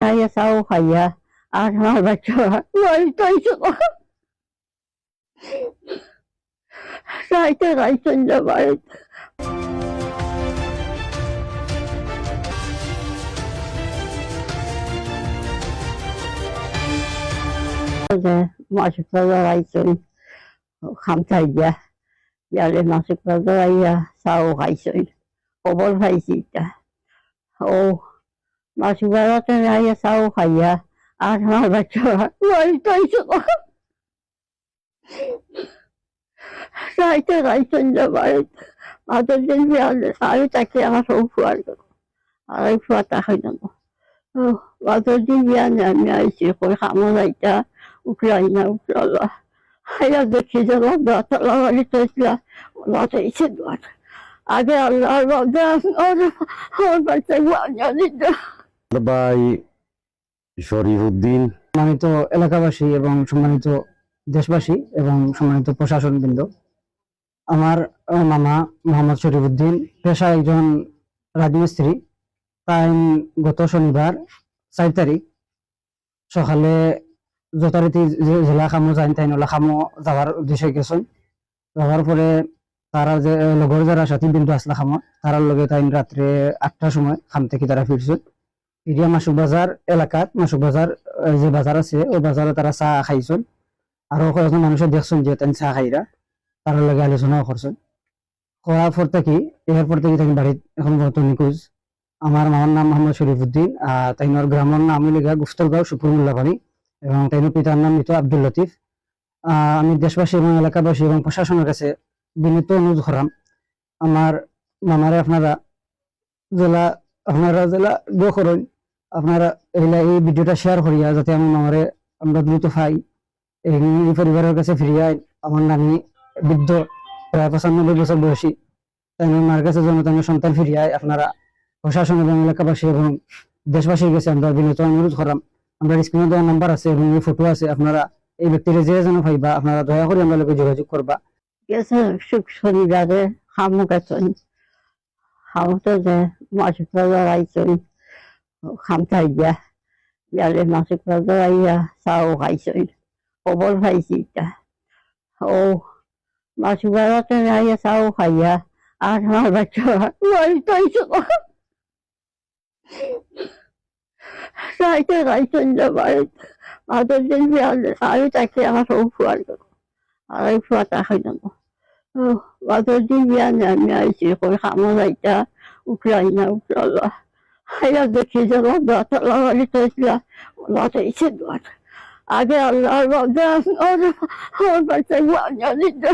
খাইয়া চাও খাইয়া আর আমার বাচ্চারা বাড়িতে আইছিল রাইতে রাইতে বাড়িতে মাসিক বাজার আইসন খামচাই দিয়া ইয়ালে মাসিক বাজার আইয়া চাও খাইছই খবর পাইছি এটা ও মাসিক বাজারতে আইয়া চাও খাইয়া আর আমার বাচ্চারা বাড়িতে আইছিল রাইতে রাইতে বাড়িতে মাদের দিন বিয়ালে আমি তাকে আমার সব ফুয়ার আর এই ফুয়াটা খাই না মাদের দিন বিয়ানে আমি আইছি কই খামো যাইতা উঠলাই না উঠলা হাইয়া দেখি যে তলা বাড়িতে ছিল ওলাতে এসে দোয়ার আগে আল্লাহর বাবা আমার বাচ্চাকে জানি না ভাই শরীফউদ্দিন সম্মানিত এলাকাবাসী এবং সম্মানিত দেশবাসী এবং সম্মানিত প্রশাসনবৃন্দ, আমার মামা মোহাম্মদ শরীফউদ্দিন পেশা একজন রাজমিস্ত্রি। তাই গত শনিবার 4 তারিখ সকালে যথারীতি জেলা খামো যাইন তাই নলা খামো যাওয়ার উদ্দেশ্যে গেছেন। যাওয়ার পরে তারা যে লগর যারা সাথী বিন্দু আসলা খামো তারার লগে তাই রাত্রে 8টার সময় খাম থেকে তারা ফিরছেন। ফিরিয়া মাসুক বাজার এলাকাত মাসুক বাজার যে বাজার আছে ওই বাজারে তারা চা খাইছেন। আরো কয়েকজন মানুষের দেখছেন যে তাই চা খাইরা তার লগে আলোচনাও করছেন। হওয়ার পর থেকে এরপর থেকে তাই বাড়িত এখন বর্তমান নিখোঁজ। আমার মামার নাম মোহাম্মদ শরীফউদ্দিন, তাইনোর গ্রামের নাম হইলে গুফতরগাঁও সুপুরমুল্লাপানি এবং তাইনোর পিতার নাম মৃত আব্দুল লতিফ। আমি দেশবাসী এবং এলাকাবাসী এবং প্রশাসনের কাছে বিনীত অনুরোধ করাম আমার মামারে আপনারা জেলা গো করেন, আপনারা এই ভিডিওটা শেয়ার করিয়া যাতে আমার মামারে আমরা দ্রুত পাই। এই পরিবারের কাছে ফিরিয়া আমার নানি বৃদ্ধ প্রায় 95 বছর বয়সী, তাই মার কাছে জনতানের সন্তান ফিরিয়ায় আপনারা প্রশাসন এবং এলাকাবাসী এবং দেশবাসীর কাছে আমরা বিনীত অনুরোধ করাম। আমরা স্ক্রিনে দেওয়া নাম্বার আছে এবং এই ফটো আছে, আপনারা এই ব্যক্তিরা যে যেন পাইবা আপনারা দয়া করে আমরা লোক যোগাযোগ করবা। গেছে শনিবারে খামো গেছেন খামতে যে মাসিক বাজার আইসন খামচাই দিয়া ইয়ালে মাসিক বাজার আইয়া চাও খাইছই খবর পাইছি এটা ও মাসিক বাজারতে আইয়া চাও খাইয়া আর আমার বাচ্চারা বাড়িতে আইছিল রাইতে রাইতে বাড়িতে মাদের দিন বিয়ালে আমি তাকে আমার সব ফুয়ার আর এই ফুয়াটা খাই না মাদের দিন বিয়ানে আমি আইছি কই খামো যাইতা উঠলাই না উঠলা হাইয়া দেখি যে তলা বাড়িতে ছিল ওলাতে এসে দোয়ার আগে আল্লাহর বাবা আমার বাচ্চাকে জানি না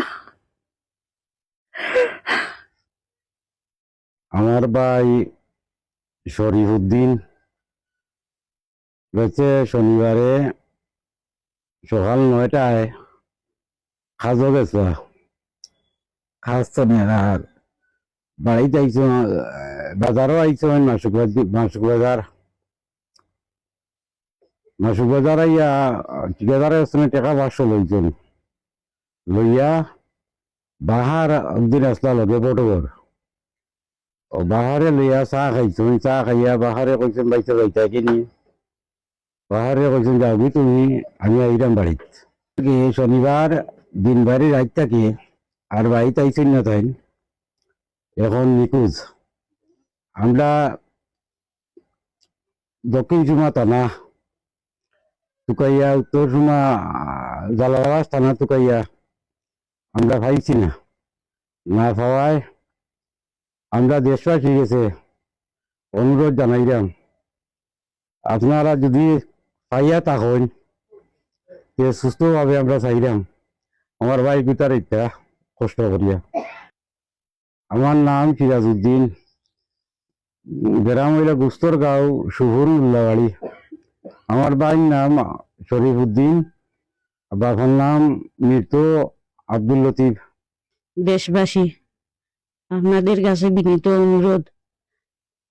আমার ভাই শরীফউদ্দিন গেছে শনিবারে সকাল 9টায় খাজো গেছে খাস আর বাড়িতে আইছ বাজারও আইছ মাসুক বাজার আইয়া ঠিকাদারের সঙ্গে টাকা 500 লইছেন লইয়া বাহার একদিন আসলা লগে বটগর ও বাহারে লইয়া চা খাইছেন। চা খাইয়া বাহারে কইছেন বাইতে যাইতা কিনি বাহারে কইছেন যাবি তুমি আমি আইরাম বাড়িত শনিবার দিন বাড়ি রাত থাকি আর বাড়িতে আইছেন না তাই এখন নিখোঁজ। আমরা দক্ষিণ সুমা থানা তুকাইয়া উত্তর সুমা জালালাবাস থানা তুকাইয়া আমরা পাইছি না পাওয়ায় আমরা দেশবাসী গেছে অনুরোধ জানাইলাম আপনারা যদি পাইয়া থাকেন সুস্থভাবে আমরা চাইলাম আমার ভাই পিতার ইত্যা কষ্ট করিয়া। আমার নাম সিরাজউদ্দিন, গ্রাম হইলা গুস্তরগাঁও সুপুরমুল্লাপানি। আমার ভাইয়ের নাম শরীফউদ্দিন, বাবার নাম মৃত আব্দুল লতিফ। দেশবাসী আপনাদের কাছে বিনীত অনুরোধ,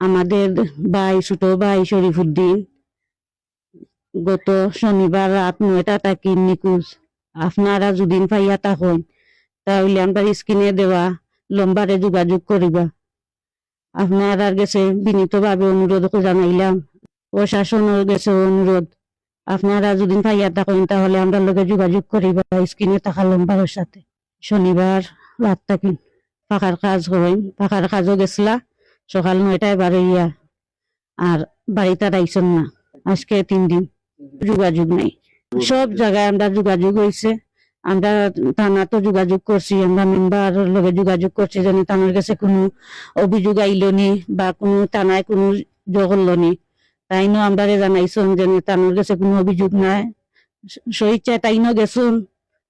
আমাদের ছোট ভাই শরীফউদ্দিন গত শনিবার রাত 9টা থাকি নিখোঁজ। আপনারা যদি পাইয়া থাকেন তাহলে আমরা স্ক্রিনে দেওয়া নম্বরে যোগাযোগ করিবা। আপনার কাছে বিনীতভাবে অনুরোধ জানাইলাম প্রশাসনের কাছে অনুরোধ, আপনারা যদি পাইয়া থাকেন তাহলে আমরা লোকে যোগাযোগ করিবা স্ক্রিনে থাকা নম্বরের সাথে। শনিবার রাত থাকি পাখার কাজ করেন, পাখার কাজও গেছিলা সকাল 9টায় বাড়িয়া, আর বাড়িতে আইসন না, আজকে 3 দিন যোগাযোগ নাই। সব জায়গায় আমরা যোগাযোগ হয়েছে, আমরা থানা তো যোগাযোগ করছি, আমরা মেম্বার লগে যোগাযোগ করছি, যেন থানার কাছে কোনো অভিযোগ আইলো নি বা কোনো থানায় কোনো জগল নি, তাইনো আমরা জানাইছেন যে থানার কাছে কোনো অভিযোগ নাই। স্বেচ্ছায় তাইনো গেছুন,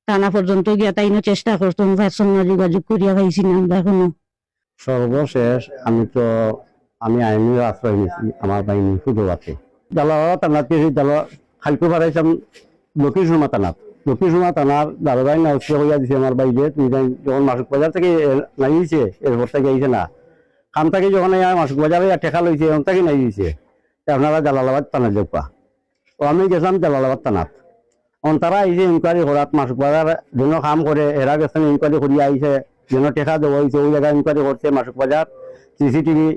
থানা পর্যন্ত গিয়া তাইনো চেষ্টা করতাম, পারছেন না, যোগাযোগ করিয়া পাইছি না আমরা কোনো। সর্বশেষ আমি আইনের আশ্রয় নিয়েছি আমার বাহিনী সুযোগাতে জালালাবাদ থানাতে এসে খালকু পারাইছিলাম দক্ষিণ সুরমা থানাত। দক্ষিণ সুরমা থানার দারোগাই না উৎসাহ হইয়া দিছে আমার বাইরে, যখন মাসুক বাজার থেকে নাইছে এরপর থেকে আইছে না, খাম থেকে যখন মাসুক বাজারে ঠেকা লইছে এখন থেকে নাই দিয়েছে, আপনারা জালালাবাদ থানা দেখবা। ও আমি গেছিলাম জালালাবাদ থানাত, তারা আইছে ইনকোয়ারি করাত, মাসুক বাজার যেন কাম করে এরা গেছেন ইনকোয়ারি করিয়া আইছে, যেন টেকা দেওয়া হয়েছে ওই জায়গায় ইনকোয়ারি করছে। মাসুক বাজার সিসিটিভি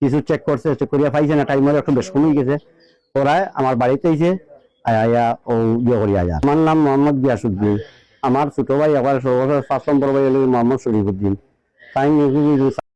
কিছু চেক করছে, চেক করিয়া পাইছে না, টাইমের একটু বেশ কমে গেছে, ওরাই আমার বাড়িতে আইছে আয়া ও ইয়ে করিয়া যায়। আমার নাম মোহাম্মদ গিয়াসউদ্দিন, আমার ছোট ভাই একবার 5 নম্বর ভাই হলো মোহাম্মদ শরীফুদ্দিন। তাই